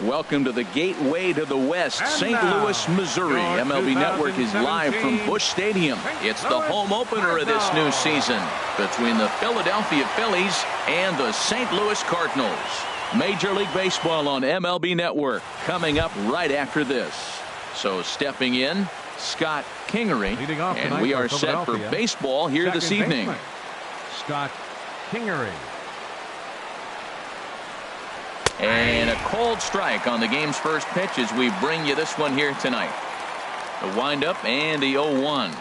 Welcome to the gateway to the West, St. Louis, Missouri. MLB Network is live from Busch Stadium. It's the home opener of this new season between the Philadelphia Phillies and the St. Louis Cardinals. Major League Baseball on MLB Network coming up right after this. So stepping in, Scott Kingery, and we are set for baseball here this evening. Scott Kingery. And a cold strike on the game's first pitch as we bring you this one here tonight. The windup and the 0-1.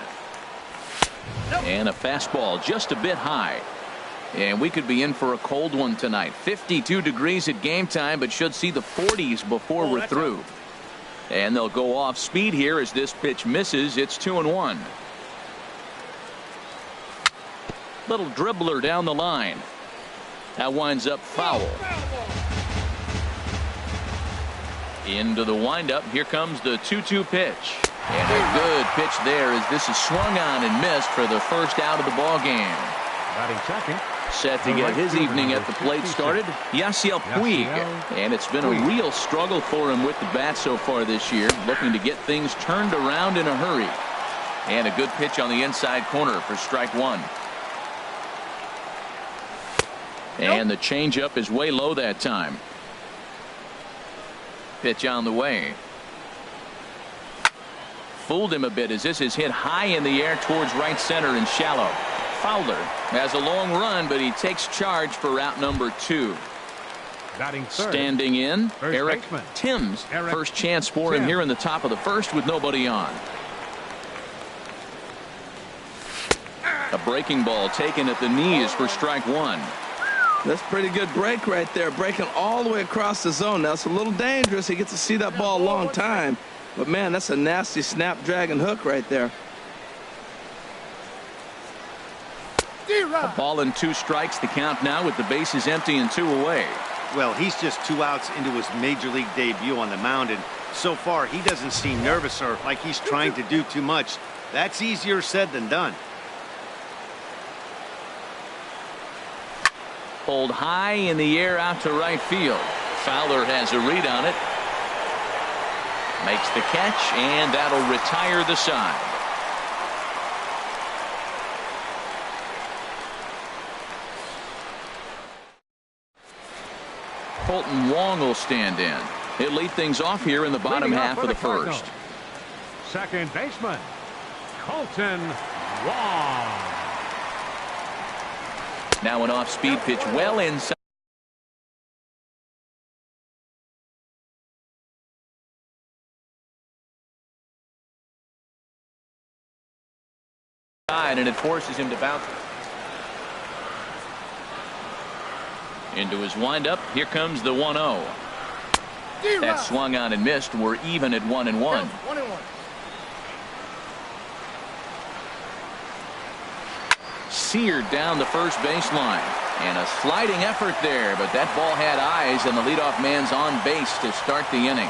And a fastball just a bit high. And we could be in for a cold one tonight. 52 degrees at game time, but should see the 40s before we're through. And they'll go off speed here as this pitch misses. It's 2-1. Little dribbler down the line. That winds up foul. Into the windup. Here comes the 2-2 pitch. And a good pitch there as this is swung on and missed for the first out of the ball game. Batting second. Set to get his evening at the plate started, Yasiel Puig. And it's been a real struggle for him with the bat so far this year, looking to get things turned around in a hurry. And a good pitch on the inside corner for strike one. And the changeup is way low that time. Pitch on the way. Fooled him a bit as this is hit high in the air towards right center and shallow. Fowler has a long run, but he takes charge for route number 2. Batting third. Standing in, First Eric baseman. Timms. Eric First chance for him here in the top of the first with nobody on. A breaking ball taken at the knees for strike one. That's pretty good break right there, breaking all the way across the zone. Now it's a little dangerous. He gets to see that ball a long time, but man, that's a nasty snapdragon hook right there. A ball and 2 strikes, the count now with the bases empty and 2 away. Well, he's just 2 outs into his major league debut on the mound, and so far he doesn't seem nervous or like he's trying to do too much. That's easier said than done. Pulled high in the air out to right field. Fowler has a read on it. Makes the catch, and that'll retire the side. Colton Wong will stand in. He'll lead things off here in the bottom half of the first. Second baseman, Colton Wong. Now an off-speed pitch well inside. And it forces him to bounce. Into his windup. Here comes the 1-0. That swung on and missed. We're even at 1-1. Seared down the first baseline. And a sliding effort there, but that ball had eyes, and the leadoff man's on base to start the inning.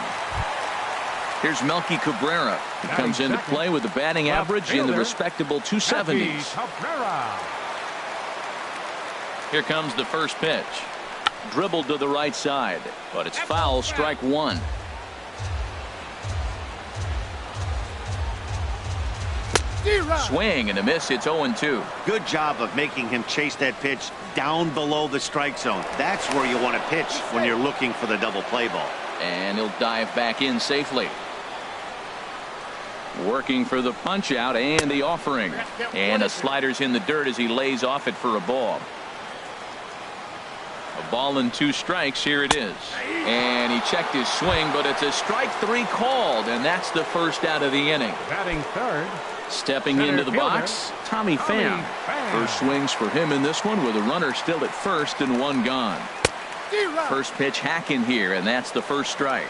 Here's Melky Cabrera. He comes into play with a batting average in the respectable 270s. Here comes the first pitch. Dribbled to the right side, but it's foul, strike one. Swing and a miss. It's 0-2. Good job of making him chase that pitch down below the strike zone. That's where you want to pitch when you're looking for the double play ball. And he'll dive back in safely. Working for the punch out and the offering. And the slider's in the dirt as he lays off it for a ball. A ball and 2 strikes. Here it is. And he checked his swing, but it's a strike 3 called, and that's the first out of the inning. Batting third. Stepping into the box, Tommy Pham. First swings for him in this one with a runner still at first and 1 gone. First pitch hacking here, and that's the first strike.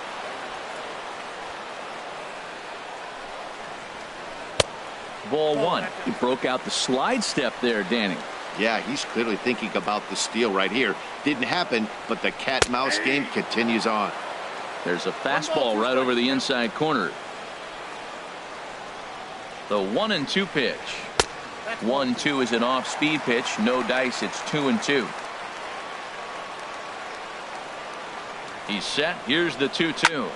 Ball 1. He broke out the slide step there, Danny. Yeah, he's clearly thinking about the steal right here. Didn't happen, but the cat-mouse game continues on. There's a fastball right over the inside corner. The 1-2 pitch. 1-2 is an off-speed pitch. No dice. It's 2-2. He's set. Here's the 2-2.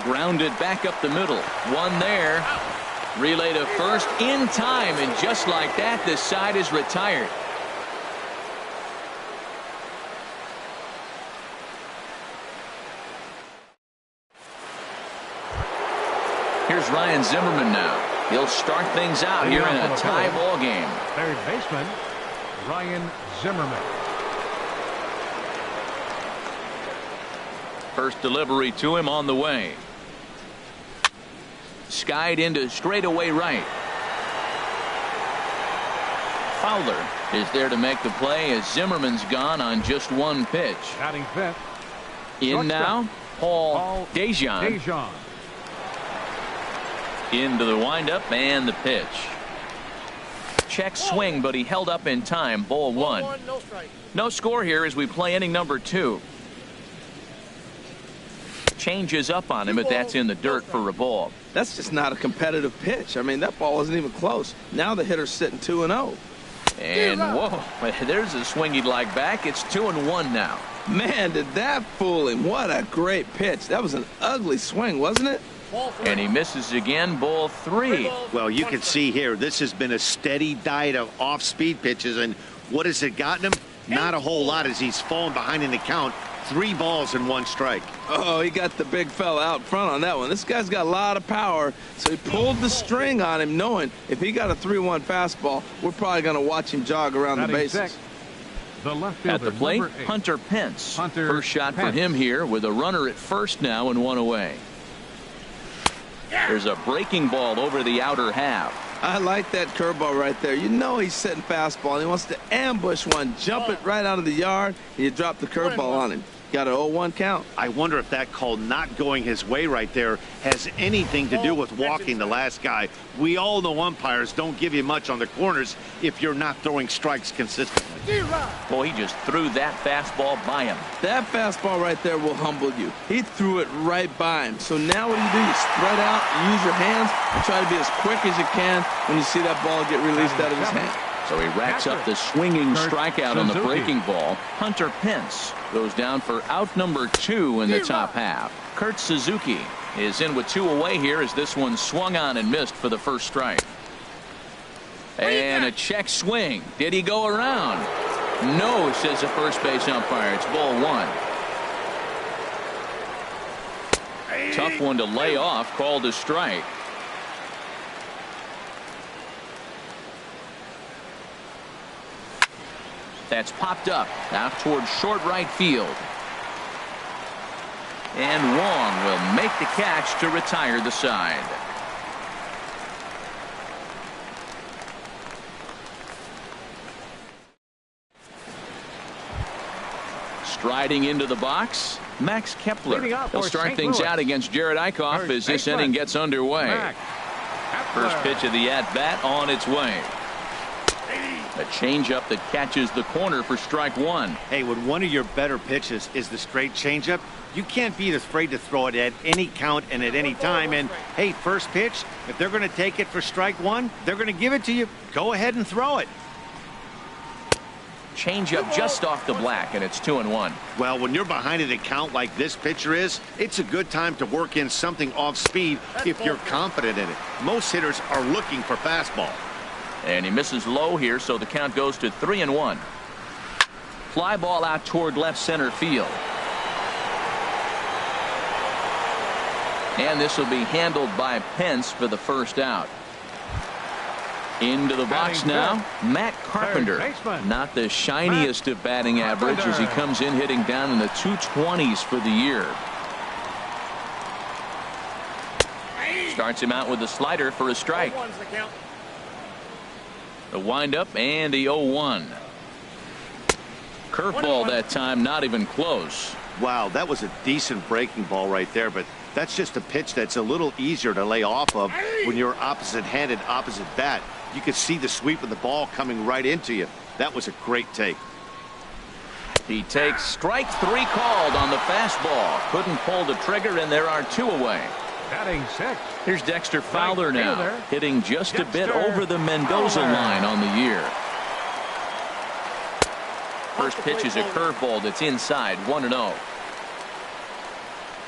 Grounded back up the middle. One there. Relay to first in time, and just like that, this side is retired. Here's Ryan Zimmerman now. He'll start things out here in a tie ball game. Third baseman, Ryan Zimmerman. First delivery to him on the way. Skied into straightaway right. Fowler is there to make the play as Zimmerman's gone on just one pitch. Batting fifth. In now, Paul Dejan. Into the windup and the pitch. Check swing, but he held up in time. Ball one. No score here as we play inning number 2. Changes up on him, but that's in the dirt for a ball. That's just not a competitive pitch. I mean, that ball wasn't even close. Now the hitter's sitting 2-0. And whoa, there's a swing he'd like back. It's 2-1 now. Man, did that fool him. What a great pitch. That was an ugly swing, wasn't it? And he misses again. Ball 3. Well, you can see here, this has been a steady diet of off-speed pitches, and what has it gotten him? Not a whole lot as he's fallen behind in the count. 3 balls and 1 strike. Oh, he got the big fella out front on that one. This guy's got a lot of power, so he pulled the string on him, knowing if he got a 3-1 fastball, we're probably going to watch him jog around the bases. The left fielder, at the plate, Hunter Pence. First shot for him here with a runner at first now and 1 away. There's a breaking ball over the outer half. I like that curveball right there. You know he's setting fastball, and he wants to ambush one, jump it right out of the yard, and you drop the curveball on him. Got an 0-1 count. I wonder if that call not going his way right there has anything to do with walking the last guy. We all know umpires don't give you much on the corners if you're not throwing strikes consistently. Boy, he just threw that fastball by him. That fastball right there will humble you. He threw it right by him. So now what do? You spread out, you use your hands, and try to be as quick as you can when you see that ball get released out of his hand. So he racks up the swinging strikeout on the breaking ball. Hunter Pence goes down for out number 2 in the top half. Kurt Suzuki is in with 2 away here as this one swung on and missed for the first strike. And a check swing. Did he go around? No, says the first base umpire. It's ball 1. Tough one to lay off, called a strike. That's popped up out towards short right field. And Wong will make the catch to retire the side. Striding into the box, Max Kepler. He'll start things out against Jared Eichhoff as this inning gets underway. First pitch of the at-bat on its way. A changeup that catches the corner for strike 1. Hey, when one of your better pitches is the straight changeup, you can't be afraid to throw it at any count and at any time. And hey, first pitch, if they're going to take it for strike 1, they're going to give it to you. Go ahead and throw it. Changeup just off the black, and it's 2-1. Well, when you're behind in a count like this pitcher is, it's a good time to work in something off speed if you're confident in it. Most hitters are looking for fastball. And he misses low here, so the count goes to 3-1. Fly ball out toward left center field. And this will be handled by Pence for the first out. Into the box now, Matt Carpenter. Not the shiniest of batting average as he comes in hitting down in the 220s for the year. Starts him out with a slider for a strike. The windup and the 0-1. Curveball that time, not even close. Wow, that was a decent breaking ball right there, but that's just a pitch that's a little easier to lay off of when you're opposite-handed, opposite bat. You could see the sweep of the ball coming right into you. That was a great take. He takes strike 3 called on the fastball. Couldn't pull the trigger, and there are 2 away. Batting 6. Here's Dexter Fowler now, hitting just a bit over the Mendoza line on the year. First pitch is a curveball that's inside, 1-0.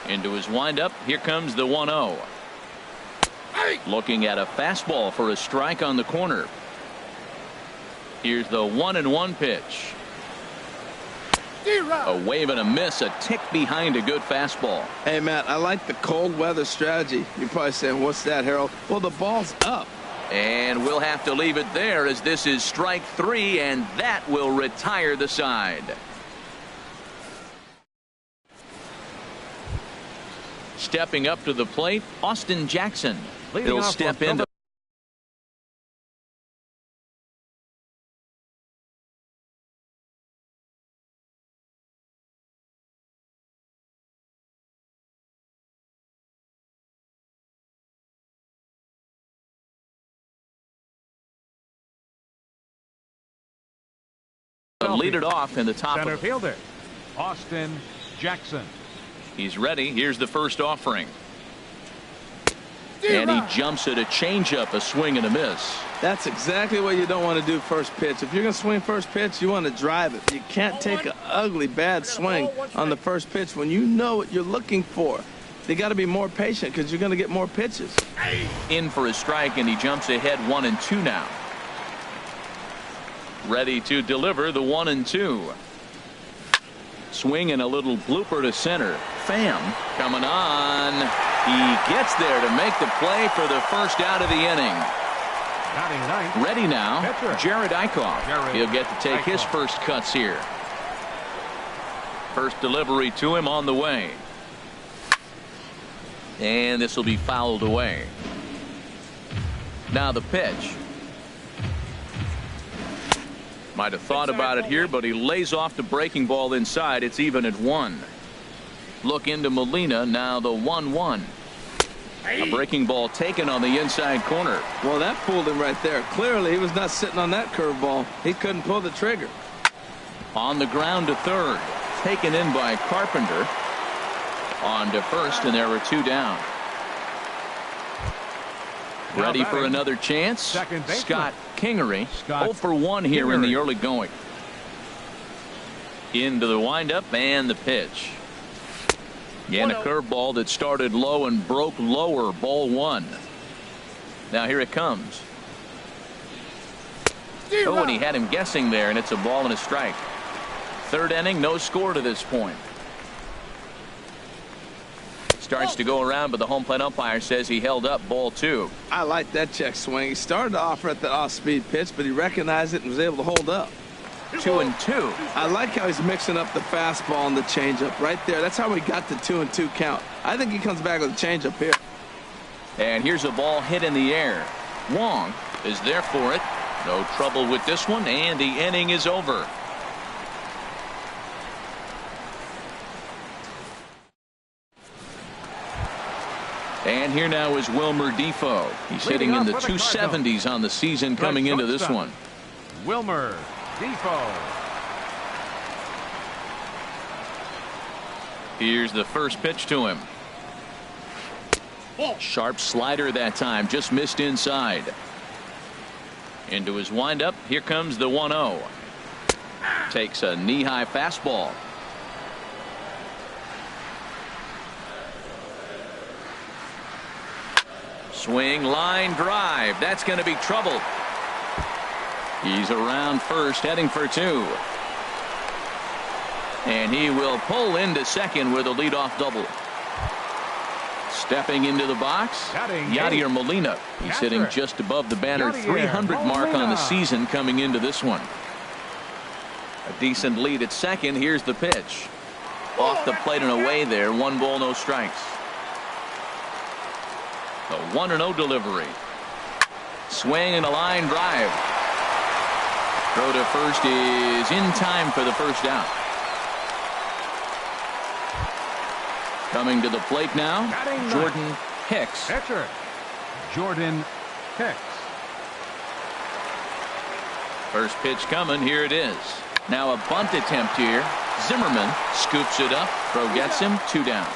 Into his windup. Here comes the 1-0. Looking at a fastball for a strike on the corner. Here's the 1-1 pitch. A wave and a miss, a tick behind a good fastball. Hey, Matt, I like the cold weather strategy. You're probably saying, what's that, Harold? Well, the ball's up. And we'll have to leave it there as this is strike 3, and that will retire the side. Stepping up to the plate, Austin Jackson. He'll step into lead it off in the top Center of fielder, Austin Jackson. He's ready. Here's the first offering. And he jumps at a changeup, a swing and a miss. That's exactly what you don't want to do first pitch. If you're going to swing first pitch, you want to drive it. You can't take an ugly, bad swing on the first pitch when you know what you're looking for. They got to be more patient because you're going to get more pitches. In for a strike, and he jumps ahead 1-2 now. Ready to deliver the 1-2. Swing and a little blooper to center. Pham coming on. He gets there to make the play for the first out of the inning. Batting ninth. Ready now, Pitcher. Jared Eichhoff. He'll get to take his Eichhoff. first cuts here. First delivery to him on the way. And this will be fouled away. Now the pitch. Might have thought about it here, but he lays off the breaking ball inside. It's even at 1. Look into Molina. Now the 1-1. A breaking ball taken on the inside corner. Well, that fooled him right there. Clearly, he was not sitting on that curveball. He couldn't pull the trigger. On the ground to third. Taken in by Carpenter. On to first, and there were 2 down. Ready for another chance. Scott Kingery. 0 for 1 here in the early going. Into the windup and the pitch. And a curveball that started low and broke lower. Ball 1. Now here it comes. Oh, and he had him guessing there, and it's a ball and a strike. Third inning, no score to this point. Starts to go around, but the home plate umpire says he held up. Ball 2. I like that check swing. He started to offer at the off-speed pitch, but he recognized it and was able to hold up. 2-2. I like how he's mixing up the fastball and the changeup right there. That's how we got the 2-2 count. I think he comes back with a changeup here. And here's a ball hit in the air. Wong is there for it. No trouble with this one, and the inning is over. And here now is Wilmer Defoe. He's hitting in the 270s on the season coming into this one. Wilmer Defoe. Here's the first pitch to him. Sharp slider that time, just missed inside. Into his windup. Here comes the 1-0. Takes a knee-high fastball. Swing, line drive. That's going to be trouble. He's around first, heading for 2. And he will pull into second with a leadoff double. Stepping into the box, Yadier Molina. He's hitting just above the banner 300 mark on the season coming into this one. A decent lead at second. Here's the pitch. Off the plate and away there. 1 ball, no strikes. The 1-0 delivery. Swing and a line drive. Throw to first is in time for the first out. Coming to the plate now, Jordan Hicks. Pitcher, Jordan Hicks. First pitch coming. Here it is. Now a bunt attempt here. Zimmerman scoops it up. Throw gets him. 2 down.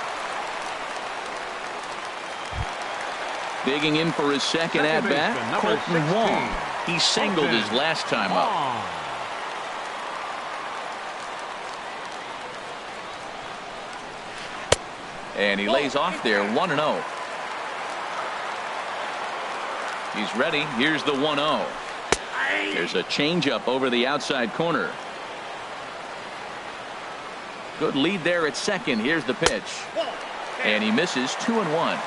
Digging in for his second at bat, Colton Wong. He singled his last time up. And he lays off there, 1-0. He's ready. Here's the 1-0. There's a changeup over the outside corner. Good lead there at second. Here's the pitch. And he misses, 2-1.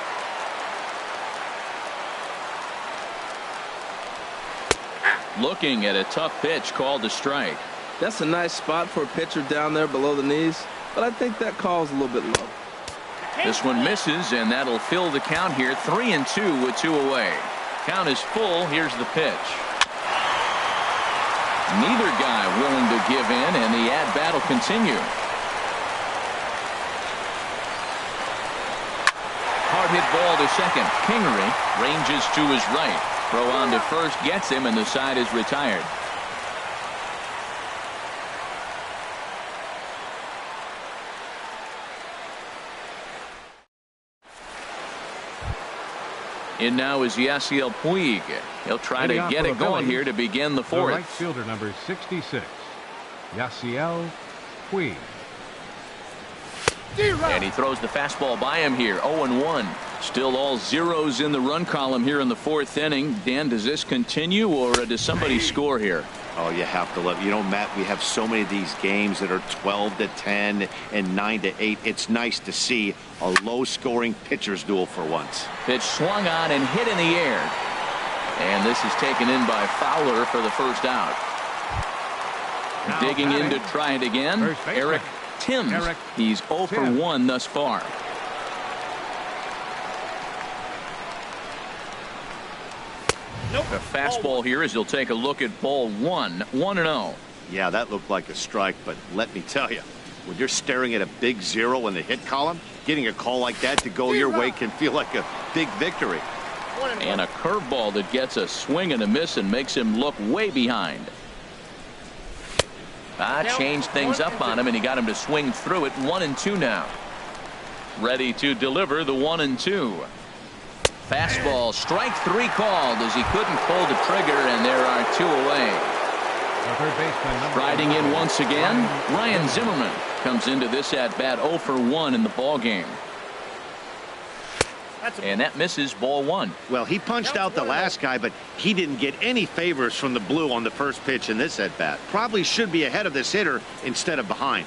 Looking at a tough pitch called a strike. That's a nice spot for a pitcher down there below the knees, but I think that call's a little bit low. This one misses, and that'll fill the count here. 3-2 with 2 away. Count is full. Here's the pitch. Neither guy willing to give in, and the at-bat will continue. Hard hit ball to second. Kingery ranges to his right. Throw on to first gets him, and the side is retired. In now is Yasiel Puig. He'll try to get it going here to begin the fourth. The right fielder, number 66, Yasiel Puig. And he throws the fastball by him here. 0-1. Still all zeros in the run column here in the fourth inning. Dan, does this continue, or does somebody score here? Oh, you have to love. You know, Matt, we have so many of these games that are 12-10 and 9-8. It's nice to see a low-scoring pitcher's duel for once. Pitch swung on and hit in the air. And this is taken in by Fowler for the first out. Now digging in to batting, try it again, Eric Timms. He's 0 for 1 thus far. A fastball here as he'll take a look at ball 1. 1-0. Yeah, that looked like a strike, but let me tell you, when you're staring at a big 0 in the hit column, getting a call like that to go your way can feel like a big victory. And a curveball that gets a swing and a miss and makes him look way behind. Changed things up on him, and he got him to swing through it. 1-2 now. Ready to deliver the 1-2. Fastball, strike 3 called as he couldn't pull the trigger, and there are 2 away. Riding in once again, Ryan Zimmerman comes into this at bat 0 for 1 in the ball game. And that misses, ball 1. Well, he punched out the last guy, but he didn't get any favors from the blue on the first pitch in this at bat. Probably should be ahead of this hitter instead of behind.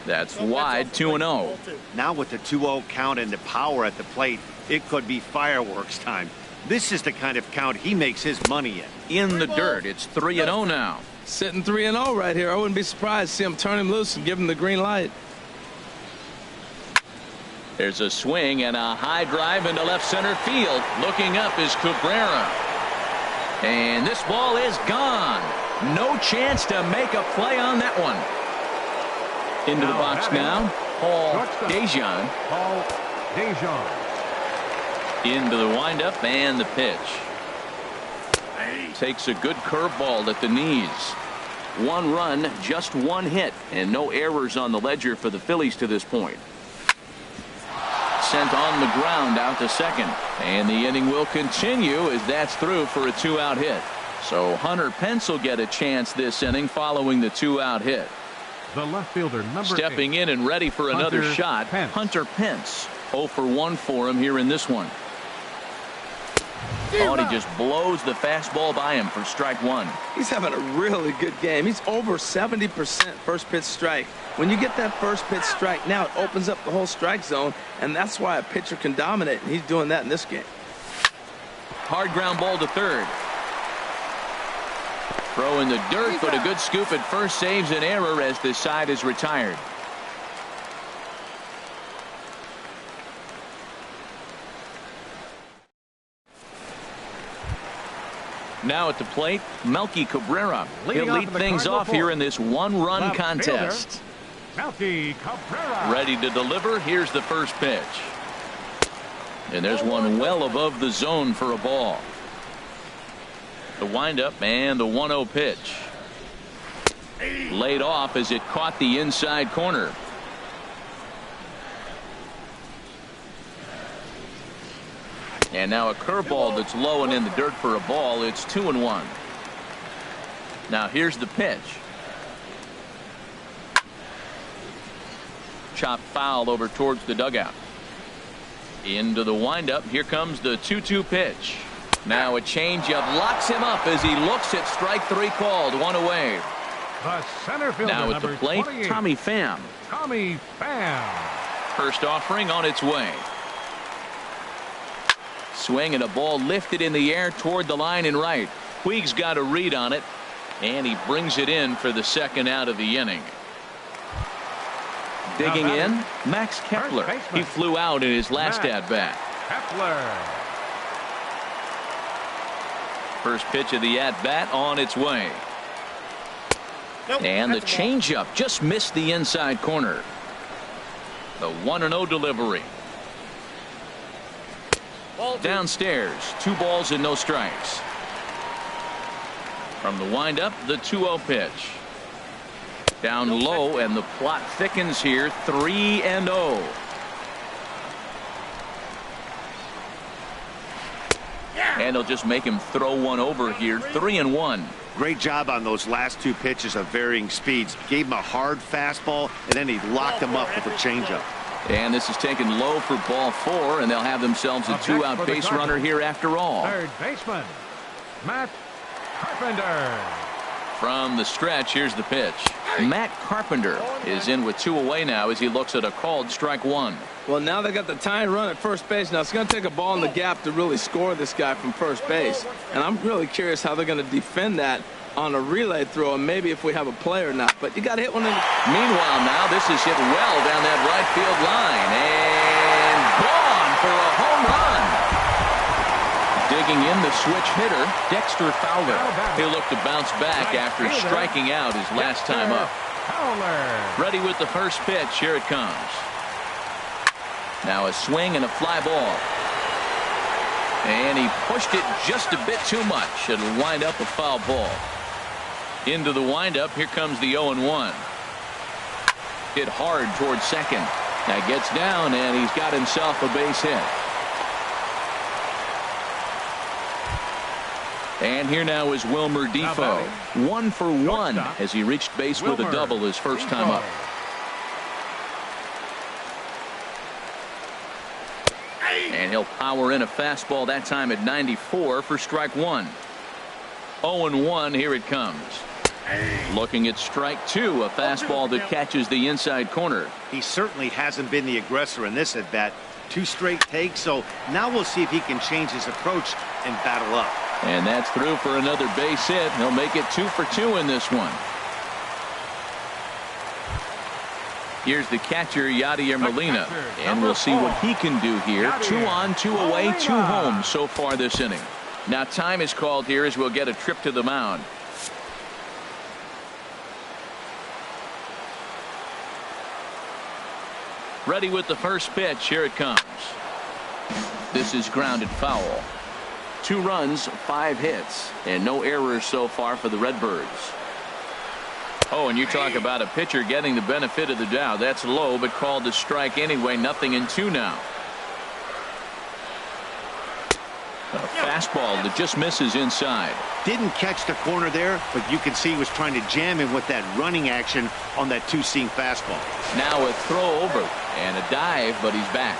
That's wide, 2-0. Now with the 2-0 count and the power at the plate, it could be fireworks time. This is the kind of count he makes his money in the dirt. It's 3-0 now. Sitting 3-0 right here. I wouldn't be surprised to see him turn him loose and give him the green light. There's a swing and a high drive into left center field. Looking up is Cabrera. And this ball is gone. No chance to make a play on that one. Into the box now, Paul Dejan. Into the windup and the pitch. Takes a good curveball at the knees. 1 run, just 1 hit, and no errors on the ledger for the Phillies to this point. Sent on the ground out to second, and the inning will continue as that's through for a 2-out hit. So Hunter Pence will get a chance this inning following the 2-out hit. The left fielder, number Stepping 8, in and ready for another Hunter shot, Pence. Hunter Pence. 0 for 1 for him here in this one. Oh, and he just blows the fastball by him for strike 1. He's having a really good game. He's over 70% first pitch strike. When you get that first pitch strike, now it opens up the whole strike zone, and that's why a pitcher can dominate, and he's doing that in this game. Hard ground ball to third. Throw in the dirt, but a good scoop at first saves an error as this side is retired. Now at the plate, Melky Cabrera. He'll lead things off here in this 1-run contest. Melky Cabrera. Ready to deliver. Here's the first pitch. And there's one well above the zone for a ball. The windup and the 1-0 pitch. Laid off as it caught the inside corner. And now a curveball that's low and in the dirt for a ball. It's 2-1. Now here's the pitch. chop foul over towards the dugout. Into the windup. Here comes the 2-2 pitch. Now a changeup locks him up as he looks at strike 3 called. 1 away. The center fielder, now at the plate, 28, Tommy Pham. Tommy Pham. First offering on its way. Swing and a ball lifted in the air toward the line and right. Puig's got a read on it, and he brings it in for the second out of the inning. Digging in, Max Kepler. He flew out in his last at-bat. Kepler. First pitch of the at-bat on its way. Nope, and the changeup just missed the inside corner. The 1-0 delivery. Downstairs, 2 balls and no strikes. From the windup, the 2-0 pitch. Down low, and the plot thickens here. 3-0. And they'll just make him throw one over here. 3-1. Great job on those last 2 pitches of varying speeds. Gave him a hard fastball, and then he locked him up with a changeup. And this is taken low for ball 4, and they'll have themselves a 2-out base runner here after all. Third baseman, Matt Carpenter. From the stretch, here's the pitch. Matt Carpenter is in with 2 away now as he looks at a called strike 1. Well, now they got the tying run at first base. Now it's going to take a ball in the gap to really score this guy from first base. And I'm really curious how they're going to defend that on a relay throw, and maybe if we have a play or not. But you got to hit one in. Meanwhile, now this is hit well down that right field line, and gone for a home run. Digging in, the switch hitter, Dexter Fowler. He'll look to bounce back after striking out his last time up. Ready with the first pitch. Here it comes. Now a swing and a fly ball. And he pushed it just a bit too much. It'll wind up a foul ball. Into the windup. Here comes the 0-1. Hit hard towards second. Now gets down, and he's got himself a base hit. And here now is Wilmer Defoe. 1 for 1 as he reached base with a double his first time up. And he'll power in a fastball that time at 94 for strike 1. 0-1. Here it comes. Looking at strike 2, a fastball that catches the inside corner. He certainly hasn't been the aggressor in this at bat. 2 straight takes, so now we'll see if he can change his approach and battle up. And that's through for another base hit. He'll make it 2 for 2 in this one. Here's the catcher, Yadier Molina, and we'll see what he can do here. 2 on, 2 away, 2 home so far this inning. Now time is called here as we'll get a trip to the mound. Ready with the first pitch. Here it comes. This is grounded foul. 2 runs, 5 hits, and no errors so far for the Redbirds. Oh, and you talk about a pitcher getting the benefit of the doubt. That's low, but called to strike anyway. 0-2 now. A fastball that just misses inside. Didn't catch the corner there, but you can see he was trying to jam him with that running action on that 2-seam fastball. Now a throw over and a dive, but he's back.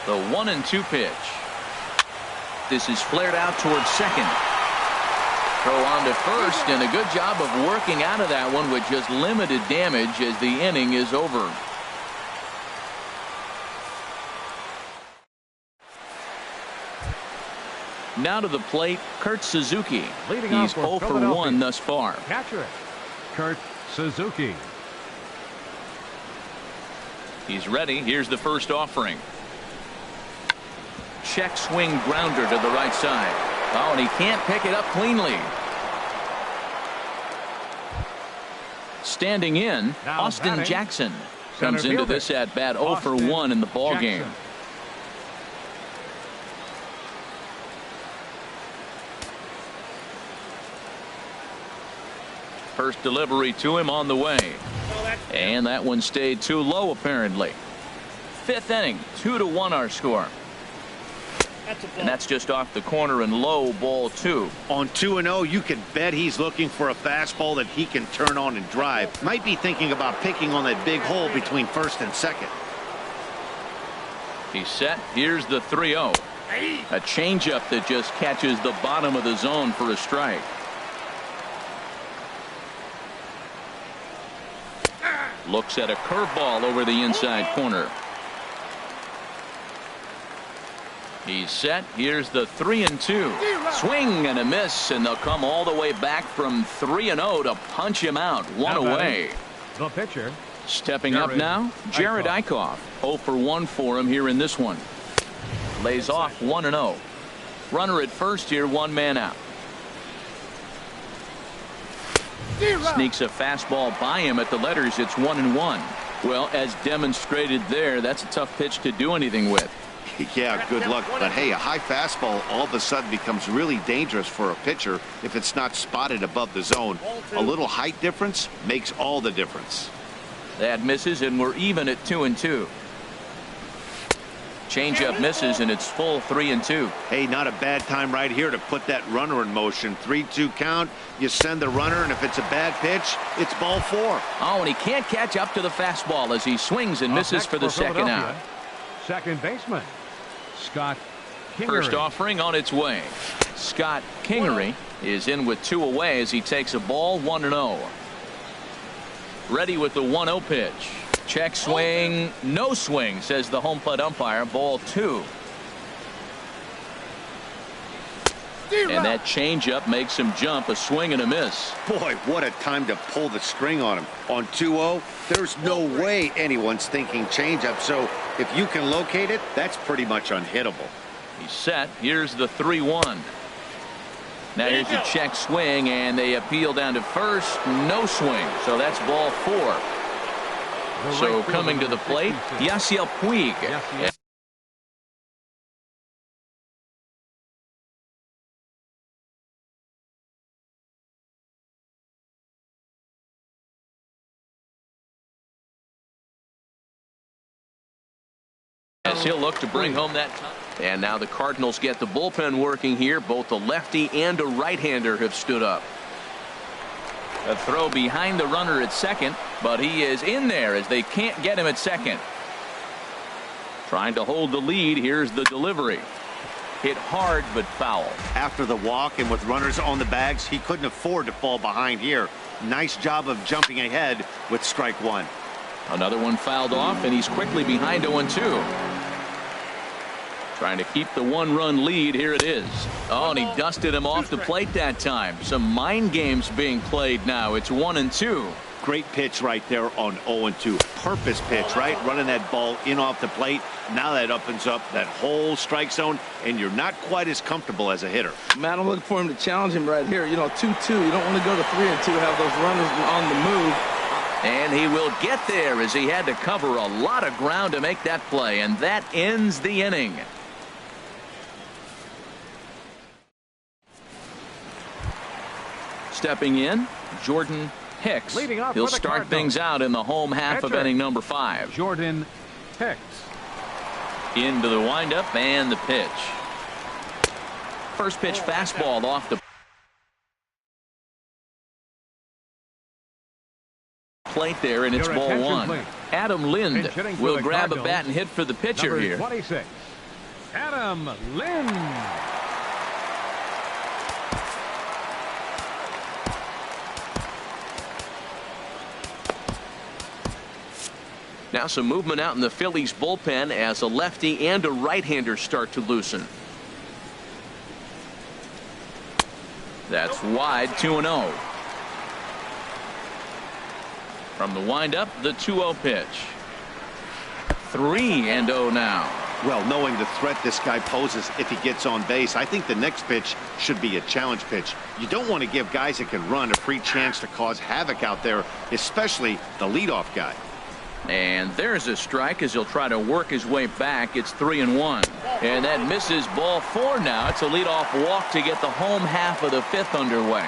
The 1-2 pitch. This is flared out towards second. Throw on to first, and a good job of working out of that one with just limited damage as the inning is over. Now to the plate, Kurt Suzuki. He's 0 for 1 thus far. Catcher, Kurt Suzuki. He's ready. Here's the first offering. Check swing grounder to the right side. Oh, and he can't pick it up cleanly. Standing in, Now Austin batting, Jackson comes into this at bat 0 for 1 in the ball game. First delivery to him on the way. And that one stayed too low apparently. 5th inning, 2-1 our score. And that's just off the corner and low, ball 2. On 2-0, you can bet he's looking for a fastball that he can turn on and drive. Might be thinking about picking on that big hole between first and second. He's set. Here's the 3-0. A changeup that just catches the bottom of the zone for a strike. Looks at a curveball over the inside corner. He's set. Here's the 3-2. Swing and a miss, and they'll come all the way back from 3-0 to punch him out. One away. The pitcher. Stepping up now, Jared Eichhoff. 0 for 1 for him here in this one. Lays off 1-0. Runner at first here, 1 man out. Sneaks a fastball by him at the letters. It's 1-1. Well, as demonstrated there, that's a tough pitch to do anything with. Yeah, good luck. But hey, a high fastball all of a sudden becomes really dangerous for a pitcher if it's not spotted above the zone. A little height difference makes all the difference. That misses, and we're even at 2-2. Changeup misses, and it's full 3-2. Hey, not a bad time right here to put that runner in motion. 3-2 count. You send the runner, and if it's a bad pitch, it's ball 4. Oh, and he can't catch up to the fastball as he swings and misses for the second out. Second baseman, Scott Kingery. First offering on its way. Scott Kingery is in with 2 away as he takes a ball, 1-0. Ready with the 1-0 pitch. Check swing, no swing, says the home plate umpire. Ball 2. And that changeup makes him jump. A swing and a miss. Boy, what a time to pull the string on him. On 2-0, there's no way anyone's thinking changeup. So if you can locate it, that's pretty much unhittable. He's set. Here's the 3-1. Now here's the check swing, and they appeal down to first. No swing. So that's ball 4. So coming to the plate, Yasiel Puig. As he'll look to bring home that time. And now the Cardinals get the bullpen working here. Both a lefty and a right-hander have stood up. A throw behind the runner at second, but he is in there as they can't get him at second. Trying to hold the lead. Here's the delivery. Hit hard but foul. After the walk and with runners on the bags, he couldn't afford to fall behind here. Nice job of jumping ahead with strike 1. Another one fouled off, and he's quickly behind 0-2. Trying to keep the 1-run lead. Here it is. Oh, and he dusted him off the plate that time. Some mind games being played now. It's 1-2. Great pitch right there on 0-2. Purpose pitch, right? Running that ball in off the plate. Now that opens up that whole strike zone, and you're not quite as comfortable as a hitter. Man, I'm looking for him to challenge him right here. You know, 2-2. You don't want to go to 3-2, have those runners on the move. And he will get there as he had to cover a lot of ground to make that play, and that ends the inning. Stepping in, Jordan Hicks. He'll start things out in the home half of inning number 5. Jordan Hicks. Into the windup and the pitch. First pitch fastball off the plate there, and it's ball 1. Adam Lind will grab a bat and hit for the pitcher here. 26. Adam Lind. Now some movement out in the Phillies bullpen as a lefty and a right-hander start to loosen. That's wide, 2-0. From the windup, the 2-0 pitch. 3-0 now. Well, knowing the threat this guy poses if he gets on base, I think the next pitch should be a challenge pitch. You don't want to give guys that can run a free chance to cause havoc out there, especially the leadoff guy. And there's a strike as he'll try to work his way back. It's 3-1. And that misses ball 4 now. It's a leadoff walk to get the home half of the 5th underway.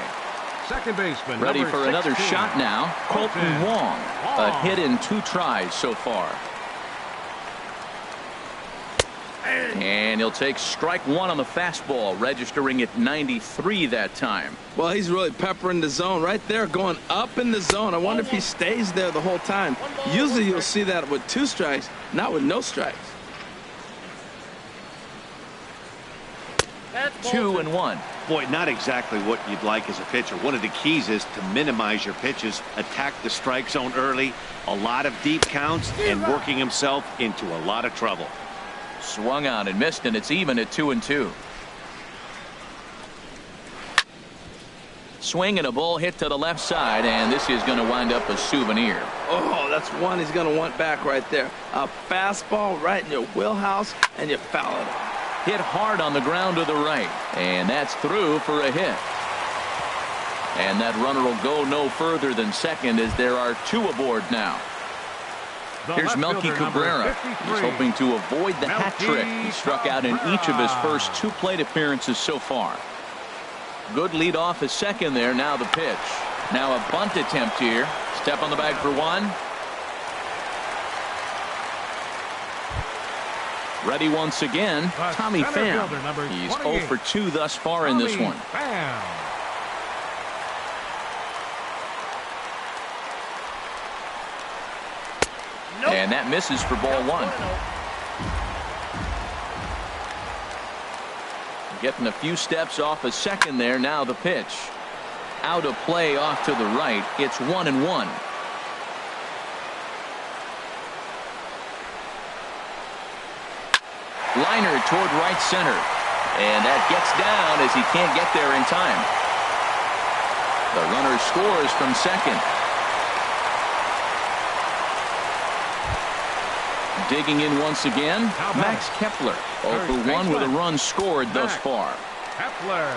Second baseman. Ready for another shot now. Colton Wong. A hit in 2 tries so far. And he'll take strike one on the fastball, registering at 93 that time. Well, he's really peppering the zone right there, going up in the zone. I wonder if he stays there the whole time. Usually you'll see that with 2 strikes, not with no strikes. 2-1. Boy, not exactly what you'd like as a pitcher. One of the keys is to minimize your pitches, attack the strike zone early, a lot of deep counts, and working himself into a lot of trouble. Swung on and missed, and it's even at 2-2. Swing and a ball hit to the left side, and this is going to wind up a souvenir. Oh, that's one he's going to want back right there. A fastball right in your wheelhouse, and you foul it. Hit hard on the ground to the right, and that's through for a hit. And that runner will go no further than second as there are 2 aboard now. Here's Melky Cabrera. He's hoping to avoid the hat trick. He struck out in each of his first 2 plate appearances so far. Good lead off at second there. Now the pitch. Now a bunt attempt here. Step on the bag for 1. Ready once again, Tommy Pham. He's 0 for 2 thus far in this one. And that misses for ball 1. Getting a few steps off a second there. Now the pitch. Out of play off to the right. It's 1-1. Liner toward right center. And that gets down as he can't get there in time. The runner scores from second. Digging in once again, Max Kepler. 0 for 1 with a run scored thus far. Kepler.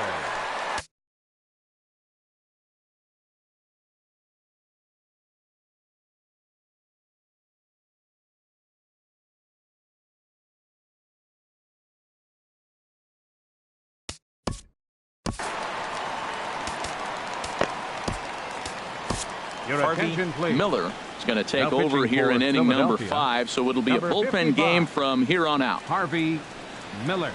Harvey Miller is going to take over here in inning number 5, so it'll be a bullpen game from here on out. Harvey Miller.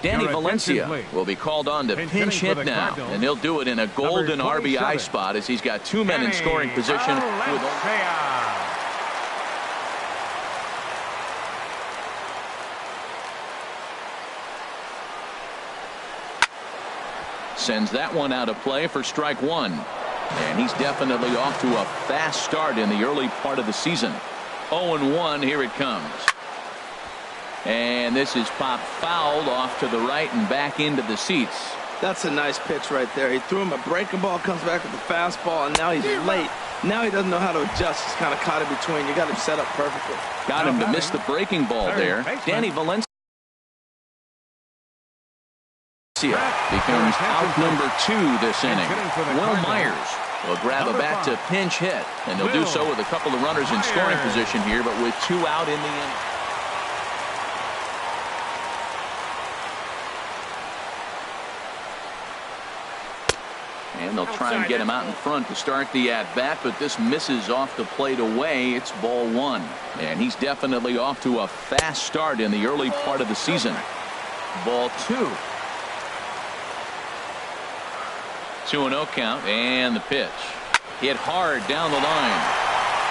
Danny Valencia will be called on to pinch hit now, and he'll do it in a golden RBI spot as he's got 2 men in scoring position. Sends that one out of play for strike 1. And he's definitely off to a fast start in the early part of the season. 0-1, here it comes. And this is popped fouled off to the right and back into the seats. That's a nice pitch right there. He threw him a breaking ball, comes back with the fastball, and now he's late. Now he doesn't know how to adjust. He's kind of caught in between. You got him set up perfectly. Got him to miss the breaking ball there. Danny Valencia becomes out number 2 this inning. Will Myers will grab a bat to pinch hit, and he'll do so with a couple of runners in scoring position here, but with 2 out in the inning. And they'll try and get him out in front to start the at-bat, but this misses off the plate away. It's ball 1. And he's definitely off to a fast start in the early part of the season. Ball 2. 2-0 count, and the pitch. Hit hard down the line.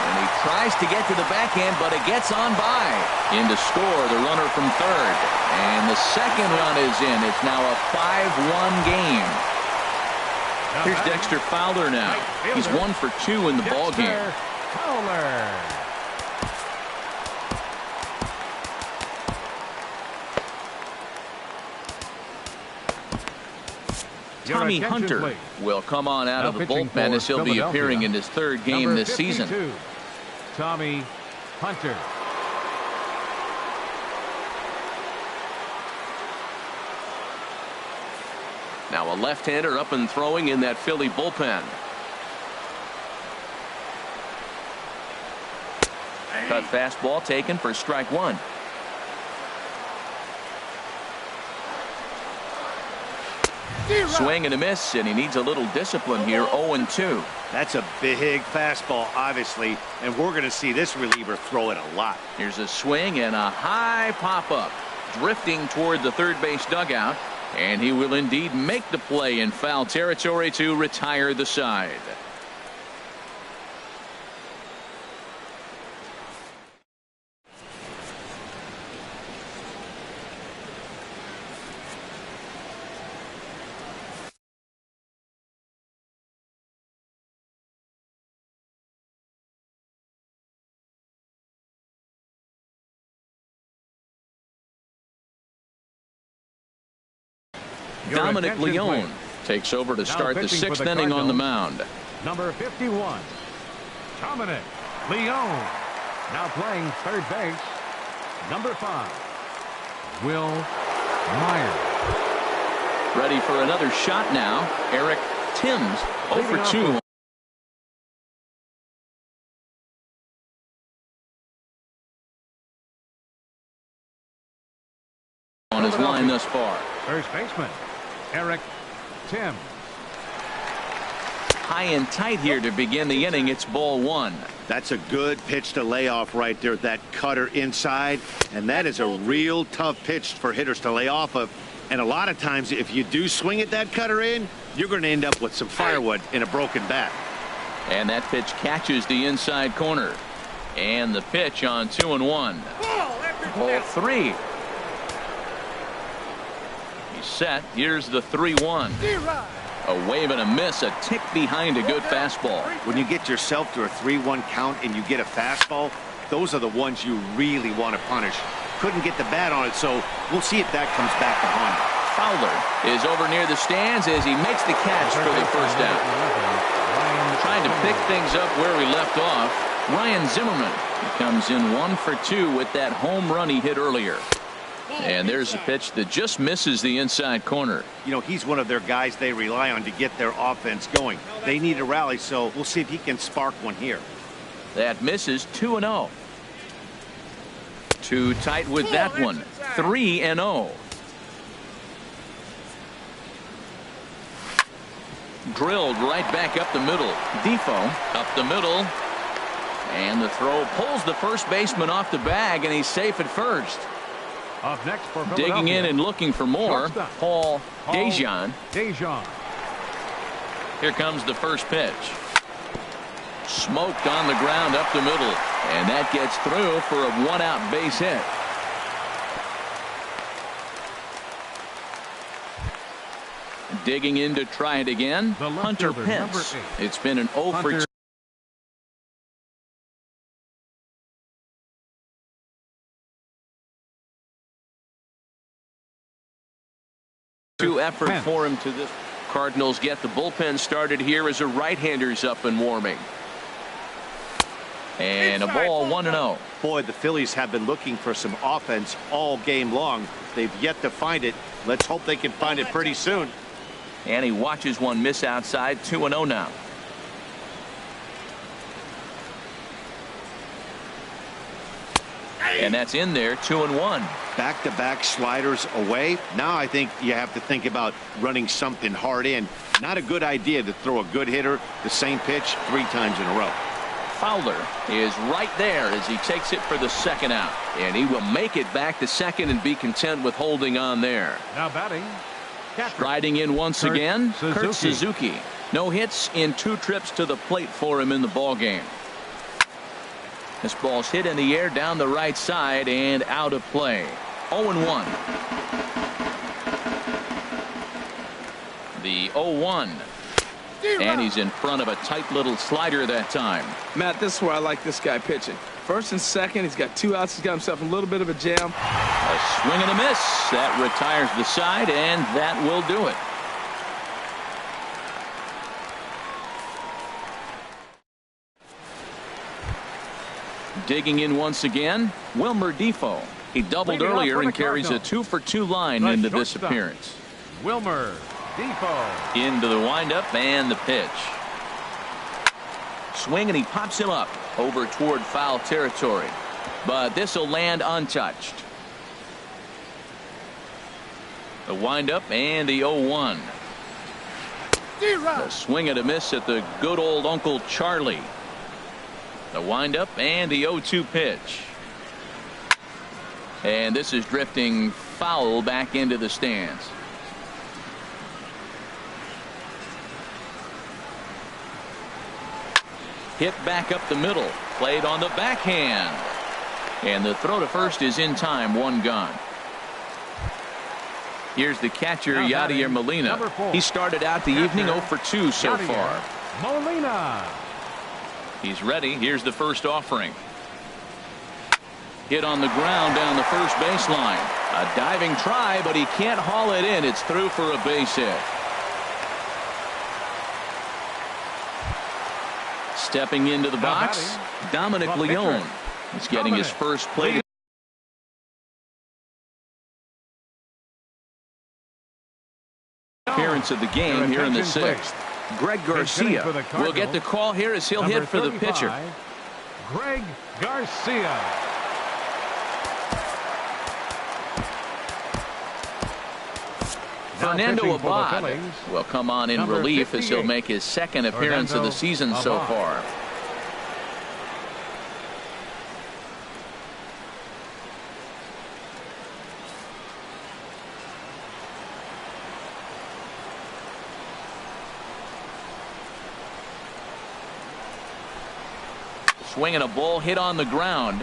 And he tries to get to the backhand, but it gets on by. In to score the runner from third. And the second run is in. It's now a 5-1 game. Here's Dexter Fowler now. He's 1 for 2 in the ball game. Tommy Hunter will come on out of the bullpen as he'll be appearing in his 3rd game this season. Tommy Hunter. Now a left-hander up and throwing in that Philly bullpen. Uppercut fastball taken for strike one. Swing and a miss, and he needs a little discipline here. 0-2. That's a big fastball, obviously, and we're going to see this reliever throw it a lot. Here's a swing and a high pop-up, drifting toward the third base dugout, and he will indeed make the play in foul territory to retire the side. Dominic Leone takes over to start the sixth inning on the mound. Number 51, Dominic Leone. Now playing third base, number 5, Will Myers. Ready for another shot now. Eric Timms, 0-2. On his line thus far. First baseman, Eric Timms. High and tight here to begin the inning. It's ball one. That's a good pitch to lay off right there. That cutter inside, and that is a real tough pitch for hitters to lay off of. And a lot of times, if you do swing at that cutter in, you're going to end up with some firewood in a broken bat. And that pitch catches the inside corner. And the pitch on 2-1. Ball three. He's set. Here's the 3-1. A wave and a miss, a tick behind a good fastball. When you get yourself to a 3-1 count and you get a fastball, those are the ones you really want to punish. Couldn't get the bat on it, so we'll see if that comes back to haunt him. Fowler is over near the stands as he makes the catch for the first down. Trying to pick things up where we left off. Ryan Zimmerman comes in 1 for 2 with that home run he hit earlier. And there's a pitch that just misses the inside corner. You know, he's one of their guys they rely on to get their offense going. They need a rally, so we'll see if he can spark one here. That misses. 2-0. Too tight with that one. 3-0. Drilled right back up the middle. Defoe up the middle. And the throw pulls the first baseman off the bag, and he's safe at first. Up next for digging in and looking for more, Paul Dejan. Here comes the first pitch. Smoked on the ground up the middle, and that gets through for a one-out base hit. Digging in to try it again, Hunter Pence. It's been an 0 for 2 effort for him to this. Cardinals get the bullpen started here as a right-hander's up and warming. And a ball 1-0. Boy, the Phillies have been looking for some offense all game long. They've yet to find it. Let's hope they can find it pretty soon. And he watches one miss outside. 2-0 now. And that's in there. 2-1. Back-to-back sliders away. Now I think you have to think about running something hard in. Not a good idea to throw a good hitter the same pitch 3 times in a row. Fowler is right there as he takes it for the second out. And he will make it back to second and be content with holding on there. Now batting. Striding in once again, Kurt Suzuki. No hits in 2 trips to the plate for him in the ballgame. This ball's hit in the air down the right side and out of play. 0-1. The 0-1. And he's in front of a tight little slider that time. Matt, this is where I like this guy pitching. First and second, he's got 2 outs. He's got himself a little bit of a jam. A swing and a miss. That retires the side, and that will do it. Digging in once again, Wilmer Defoe. He doubled earlier and carries a 2-for-2 line into this appearance. Wilmer Defoe. Into the windup and the pitch. Swing, and he pops him up over toward foul territory. But this will land untouched. The windup and the 0-1. The swing and a miss at the good old Uncle Charlie. The windup and the 0-2 pitch. And this is drifting foul back into the stands. Hit back up the middle. Played on the backhand. And the throw to first is in time. One gone. Here's the catcher, Yadier Molina. He started out the evening 0 for 2 so far. Molina. He's ready. Here's the first offering. Hit on the ground down the first baseline. A diving try, but he can't haul it in. It's through for a base hit. Stepping into the box, Dominic Leone. He's getting his first plate appearance of the game here in the 6th. Greg Garcia will get the call here as he'll hit for the pitcher. Greg Garcia. Fernando Abad will come on in relief as he'll make his second appearance of the season so far. Swinging a ball hit on the ground.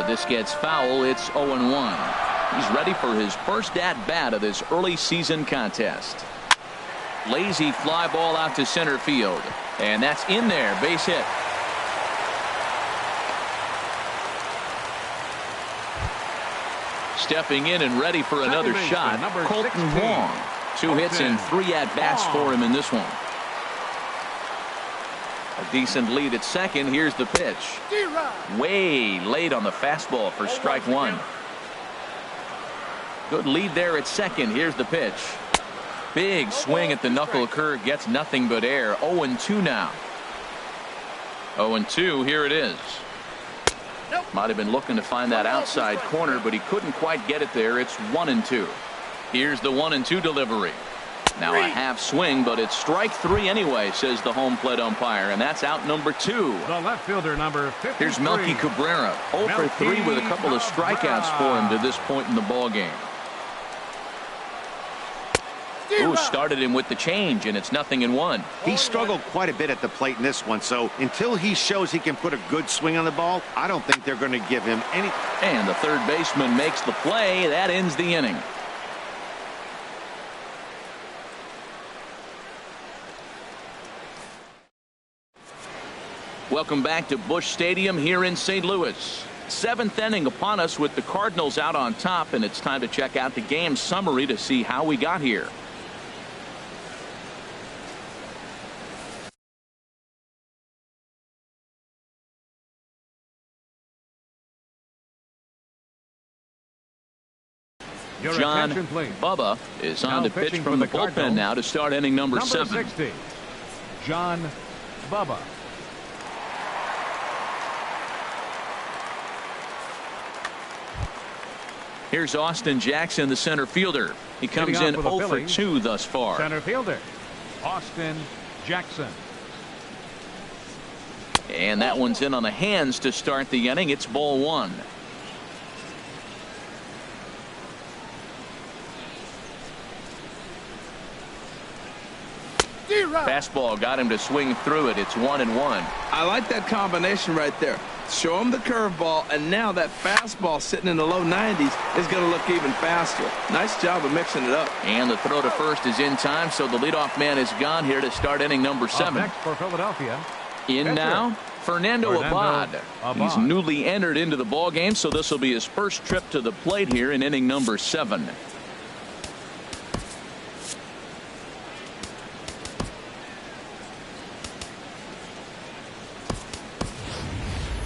This gets foul. It's 0-1. He's ready for his first at-bat of this early season contest. Lazy fly ball out to center field. And that's in there. Base hit. Stepping in and ready for another shot, Colton Wong. 2 hits and 3 at-bats for him in this one. A decent lead at second. Here's the pitch. Way late on the fastball for strike 1. Good lead there at second. Here's the pitch. Big swing at the knuckle curve. Gets nothing but air. 0-2 now. 0-2. Here it is. Might have been looking to find that outside corner, but he couldn't quite get it there. It's 1-2. Here's the 1-2 delivery. Now a half swing, but it's strike 3 anyway, says the home plate umpire, and that's out number 2. The left fielder, number 53. Here's Melky Cabrera, 0 for 3 with a couple of strikeouts for him to this point in the ball game. Ooh, started him with the change, and it's 0-1. He struggled quite a bit at the plate in this one, so until he shows he can put a good swing on the ball, I don't think they're going to give him any. And the third baseman makes the play. That ends the inning. Welcome back to Busch Stadium here in St. Louis. 7th inning upon us with the Cardinals out on top, and it's time to check out the game summary to see how we got here. John Bubba is on to pitch from the bullpen now to start inning number 7. 60, John Bubba. Here's Austin Jackson, the center fielder. He comes in 0 for 2 thus far. Center fielder, Austin Jackson. And that one's in on the hands to start the inning. It's ball 1. Fastball got him to swing through it. It's 1-1. I like that combination right there. Show him the curveball, and now that fastball sitting in the low 90s is going to look even faster. Nice job of mixing it up. And the throw to first is in time, so the leadoff man is gone here to start inning number 7. Next for Philadelphia. In now, Fernando Abad. He's newly entered into the ball game, so this will be his first trip to the plate here in inning number 7.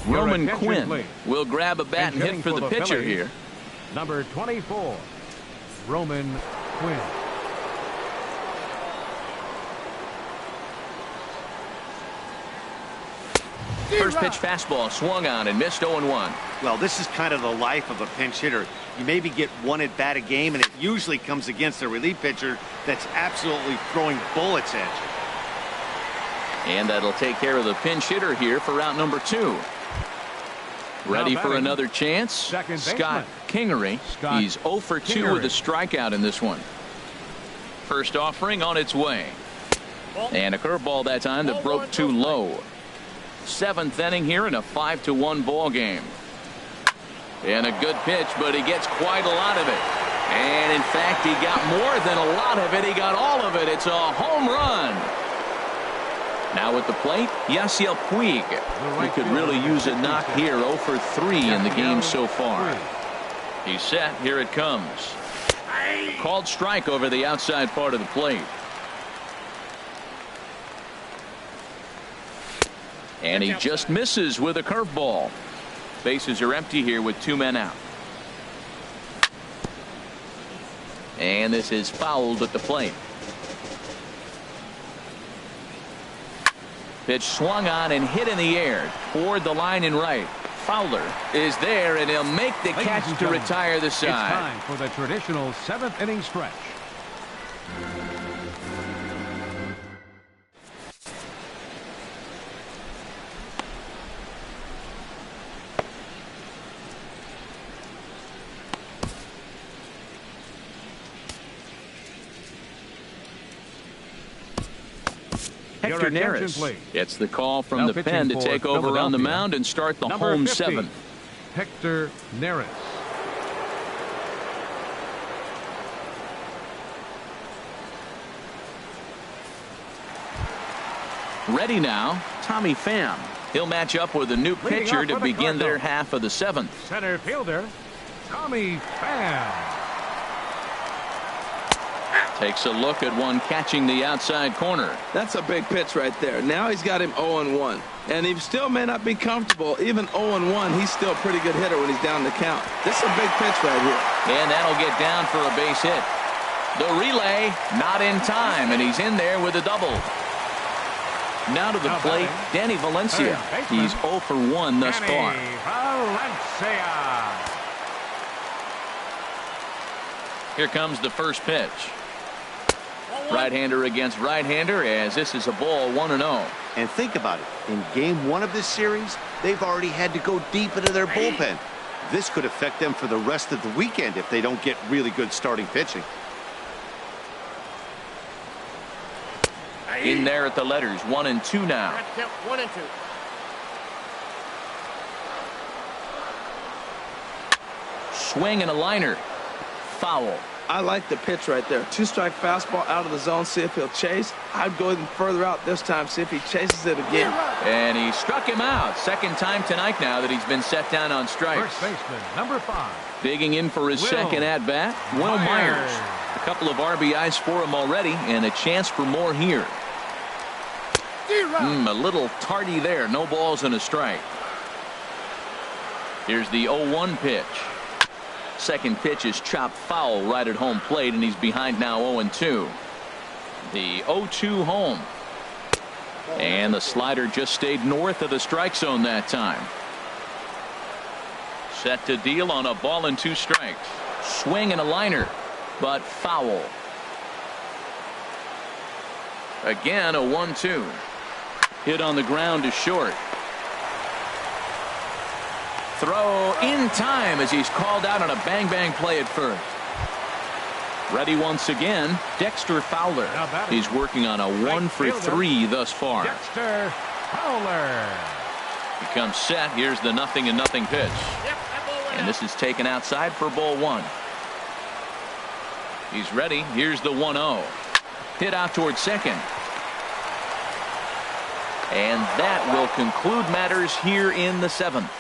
Roman Quinn will grab a bat and hit for the pitcher here. Number 24, Roman Quinn. First pitch fastball swung on and missed 0-1. Well, this is kind of the life of a pinch hitter. You maybe get one at bat a game, and it usually comes against a relief pitcher that's absolutely throwing bullets at you. And that'll take care of the pinch hitter here for round number 2. Ready for another chance? Scott Kingery. He's 0 for 2 with a strikeout in this one. First offering on its way. And a curveball that time that broke too low. 7th inning here in a 5-1 ball game. And a good pitch, but he gets quite a lot of it. And in fact, he got more than a lot of it. He got all of it. It's a home run. Now at the plate, Yasiel Puig. He could really use a knock here. 0 for 3 in the game so far. He's set. Here it comes. Called strike over the outside part of the plate. And he just misses with a curveball. Bases are empty here with 2 men out. And this is fouled at the plate. Pitch swung on and hit in the air toward the line in right. Fowler is there, and he'll make the catch to retire the side. It's time for the traditional 7th inning stretch. Hector Neris gets the call from the pen to take over on the mound and start the home 7th. Hector Neris. Ready now, Tommy Pham. He'll match up with a new pitcher to begin their half of the 7th. Center fielder, Tommy Pham. Takes a look at one catching the outside corner. That's a big pitch right there. Now he's got him 0-1. And he still may not be comfortable. Even 0-1, he's still a pretty good hitter when he's down the count. This is a big pitch right here. And that'll get down for a base hit. The relay not in time, and he's in there with a double. Now to the plate, Danny Valencia. He's 0 for 1 thus far. Valencia. Here comes the first pitch. Right-hander against right-hander, as this is a ball 1-0. And think about it. In game 1 of this series, they've already had to go deep into their bullpen. This could affect them for the rest of the weekend if they don't get really good starting pitching. In there at the letters, 1-2 now. 1-2. Swing and a liner. Foul. I like the pitch right there. 2-strike fastball out of the zone. See if he'll chase. I'd go even further out this time. See if he chases it again. And he struck him out. Second time tonight now that he's been set down on strikes. First baseman, number 5. Digging in for his second at-bat, Will Myers. A couple of RBIs for him already, and a chance for more here. A little tardy there. No balls and a strike. Here's the 0-1 pitch. Second pitch is chopped foul right at home plate, and he's behind now 0-2. The 0-2 home. And the slider just stayed north of the strike zone that time. Set to deal on a ball and 2 strikes. Swing and a liner, but foul. Again, a 1-2. Hit on the ground to short. Throw in time as he's called out on a bang-bang play at first. Ready once again, Dexter Fowler. He's working on a 1 for 3 thus far. Dexter Fowler. He comes set. Here's the 0-0 pitch. And this is taken outside for ball 1. He's ready. Here's the 1-0. Hit out towards second. And that will conclude matters here in the 7th.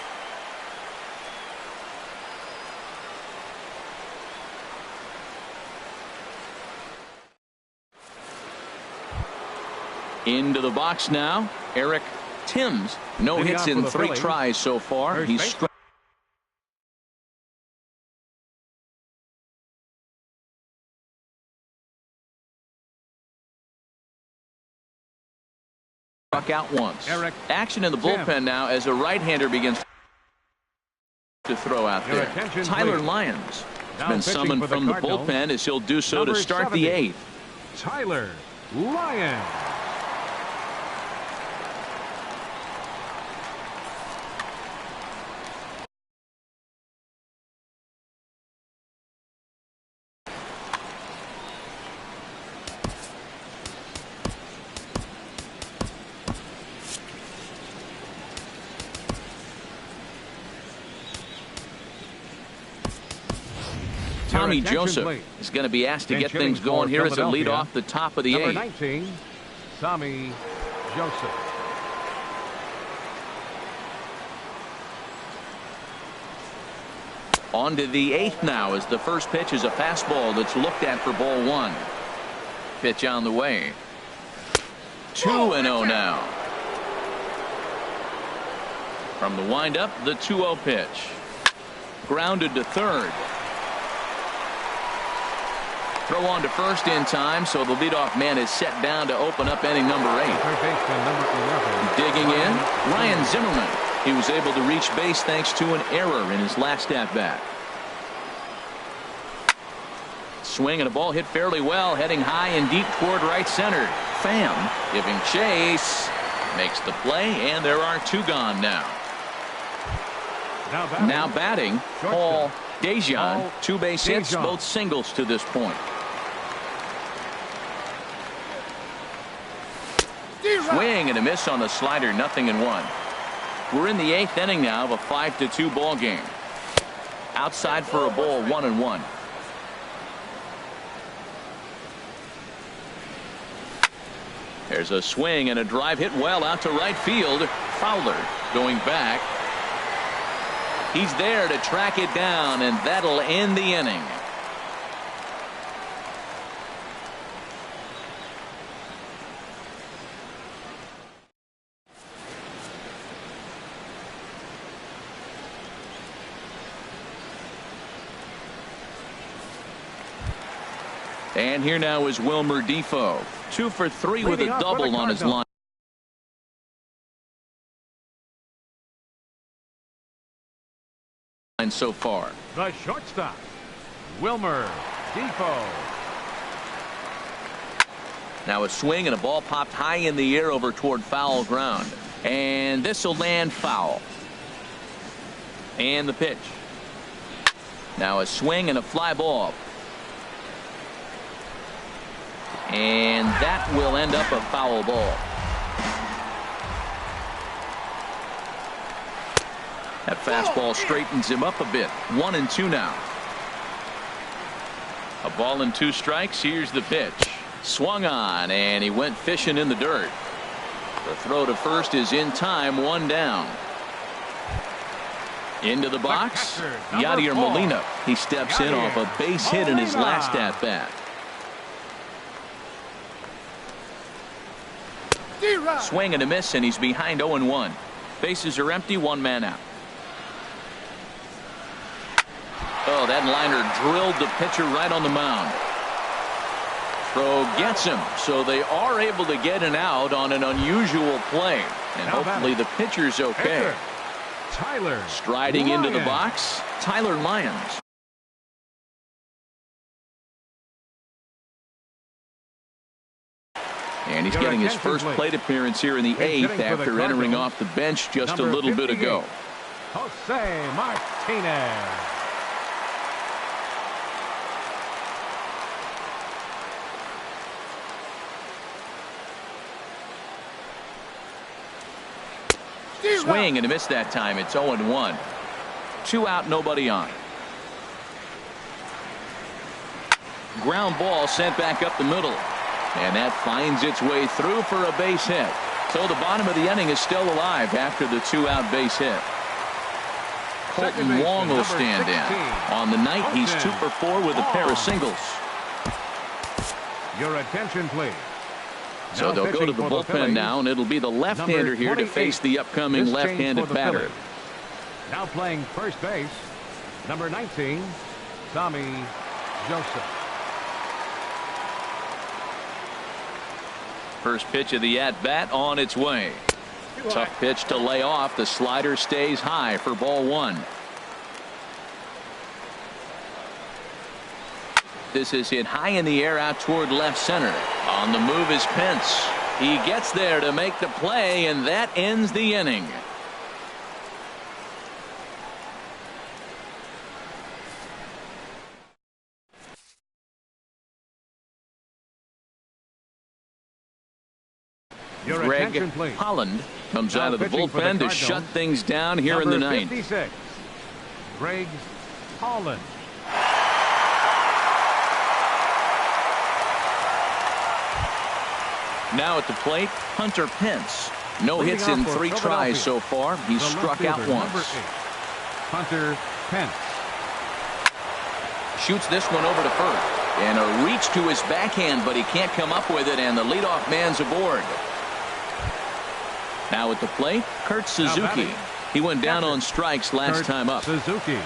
Into the box now, Eric Timms. No hits in 3 tries so far. He's struck. struck out once. Eric Action in the bullpen now as a right-hander begins to throw out Your there. attention, Tyler please. Lyons has Now been pitching summoned for the from the Cardinals, bullpen as he'll do so to number start 70, the 8th. Tyler Lyons. Tommy attention, Joseph please. is going to be asked to Bench get hitting things going for here as a lead Philadelphia, off the top of the Number 8th. 19, Tommy Joseph. On to the 8th now as the first pitch is a fastball that's looked at for ball 1. Pitch on the way. 2-0 now. From the windup, the 2-0 pitch. Grounded to third. Throw on to first in time, so the leadoff man is set down to open up inning number 8. Third baseman, number 11. Digging in, Ryan Zimmerman. He was able to reach base thanks to an error in his last at-bat. Swing and a ball hit fairly well, heading high and deep toward right center. Pham giving chase, makes the play, and there are 2 gone now. Now batting, Paul Dejan. 2 base hits, both singles to this point. Swing and a miss on the slider, 0-1. We're in the 8th inning now of a 5-2 ball game. Outside for a ball, 1-1. There's a swing and a drive hit well out to right field. Fowler going back. He's there to track it down, and that'll end the inning. And here now is Wilmer Defoe. 2 for 3 with a double on his line so far. The shortstop, Wilmer Defoe. Now a swing and a ball popped high in the air over toward foul ground. And this will land foul. And the pitch. Now a swing and a fly ball. And that will end up a foul ball. That fastball straightens him up a bit. 1-2 now. A ball and 2 strikes. Here's the pitch. Swung on, and he went fishing in the dirt. The throw to first is in time. 1 down. Into the box, Yadier Molina. He steps in off a base hit in his last at-bat. Swing and a miss, and he's behind 0-1. Bases are empty, 1 man out. Oh, that liner drilled the pitcher right on the mound. Throw gets him, so they are able to get an out on an unusual play. And hopefully the pitcher's okay. Tyler Striding Lyons. into the box, Tyler Lyons. And he's getting his first plate appearance here in the 8th after entering off the bench just a little bit ago. Jose Martinez. Swing and a miss that time. It's 0-1. 2 out, nobody on. Ground ball sent back up the middle. And that finds its way through for a base hit. So the bottom of the inning is still alive after the 2-out base hit. Colton Wong will stand in. On the night, he's 2 for 4 with a pair of singles. Your attention, please. So they'll go to the bullpen now, and it'll be the left-hander here to face the upcoming left-handed batter. Now playing first base, number 19, Tommy Joseph. First pitch of the at-bat on its way. Tough pitch to lay off. The slider stays high for ball one. This is hit high in the air out toward left center. On the move is Pence. He gets there to make the play, and that ends the inning. Greg Holland comes out of the bullpen to shut things down here in the ninth. 56, Greg Holland. Now at the plate, Hunter Pence. No hits in 3 tries so far. He's struck out once. Hunter Pence. Shoots this one over to first. And a reach to his backhand, but he can't come up with it, and the leadoff man's aboard. Now at the plate, Kurt Suzuki. He went down on strikes last time up. Suzuki.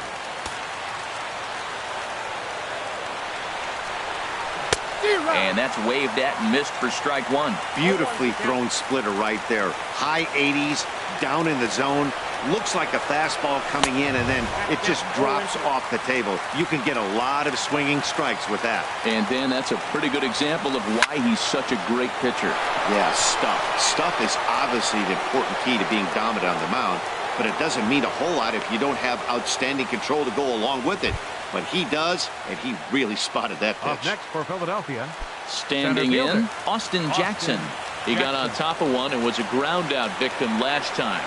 And that's waved at and missed for strike one. Beautifully thrown splitter right there. High 80s, down in the zone. Looks like a fastball coming in, and then it just drops off the table. You can get a lot of swinging strikes with that. And Dan, that's a pretty good example of why he's such a great pitcher. Yeah, stuff. Stuff is obviously the important key to being dominant on the mound, but it doesn't mean a whole lot if you don't have outstanding control to go along with it. But he does, and he really spotted that pitch. Up next for Philadelphia. Standing in, Austin Jackson. He got on top of one and was a ground out victim last time.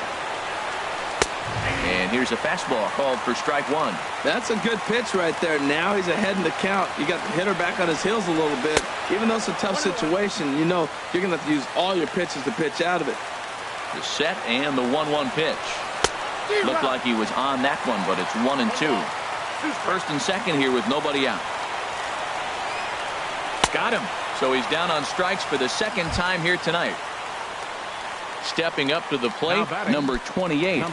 And here's a fastball called for strike one. That's a good pitch right there. Now he's ahead in the count. You got the hitter back on his heels a little bit. Even though it's a tough situation, you know you're going to have to use all your pitches to pitch out of it. The set and the 1-1 pitch. Looked like he was on that one, but it's 1-2. First and second here with nobody out. Got him. So he's down on strikes for the second time here tonight. Stepping up to the plate, number 28.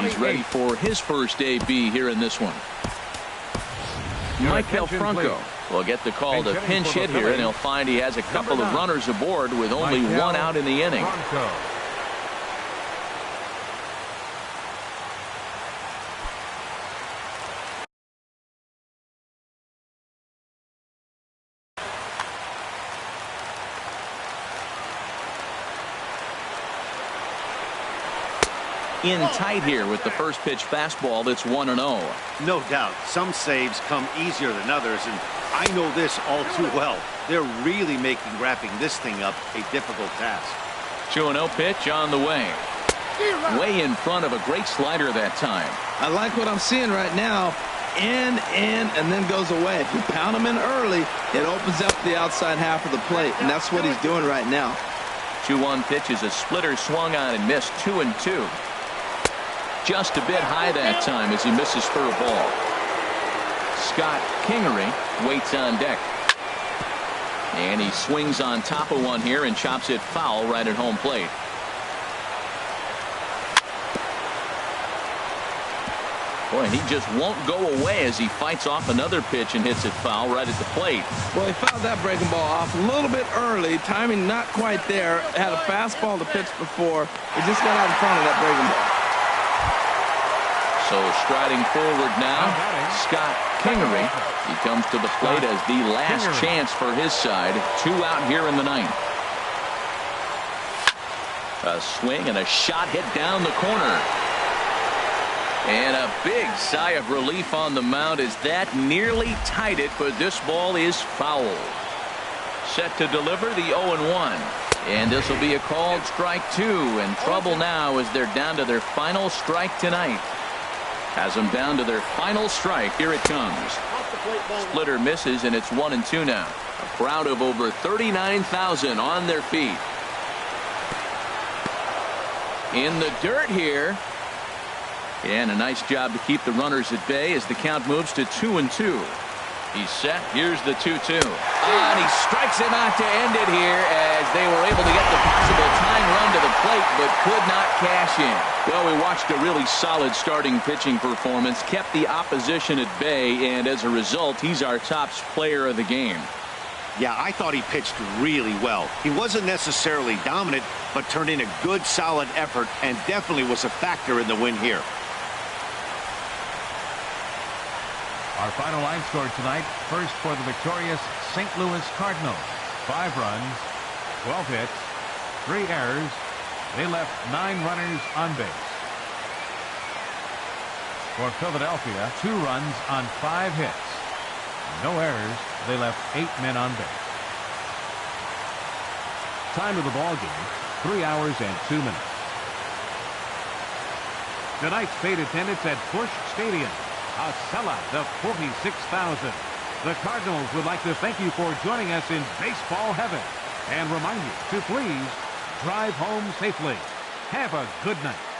He's ready for his first AB here in this one. Mike Franco will get the call to pinch hit here, and he'll find he has a couple of runners aboard with only one out in the inning. In tight here with the first pitch fastball. That's 1-0. No doubt. Some saves come easier than others, and I know this all too well. They're really making wrapping this thing up a difficult task. 2-0 pitch on the way. Way in front of a great slider that time. I like what I'm seeing right now. In, and then goes away. If you pound him in early, it opens up the outside half of the plate, and that's what he's doing right now. 2-1 pitch is a splitter swung on and missed. 2-2. Just a bit high that time as he misses for a ball. Scott Kingery waits on deck. And he swings on top of one here and chops it foul right at home plate. Boy, he just won't go away as he fights off another pitch and hits it foul right at the plate. Well, he fouled that breaking ball off a little bit early. Timing not quite there. Had a fastball to pitch before. He just got out in front of that breaking ball. So striding forward now, Scott Kingery. He comes to the plate as the last chance for his side. 2 out here in the ninth. A swing and a shot hit down the corner. And a big sigh of relief on the mound as that nearly tied it, but this ball is foul. Set to deliver the 0-1. And this will be a called strike 2. And trouble now as they're down to their final strike tonight. Has them down to their final strike. Here it comes. Splitter misses, and it's 1-2 now. A crowd of over 39,000 on their feet. In the dirt here. And a nice job to keep the runners at bay as the count moves to 2-2. He's set. Here's the 2-2. And he strikes him out to end it here as they were able to get the possible tying run to the plate but could not cash in. Well, we watched a really solid starting pitching performance, kept the opposition at bay, and as a result, he's our top player of the game. Yeah, I thought he pitched really well. He wasn't necessarily dominant, but turned in a good, solid effort and definitely was a factor in the win here. Our final line score tonight, first for the victorious St. Louis Cardinals. 5 runs, 12 hits, 3 errors. They left 9 runners on base. For Philadelphia, 2 runs on 5 hits. No errors. They left 8 men on base. Time of the ball game, 3 hours and 2 minutes. Tonight's paid attendance at Busch Stadium, a sellout of 46,000. The Cardinals would like to thank you for joining us in baseball heaven and remind you to please drive home safely. Have a good night.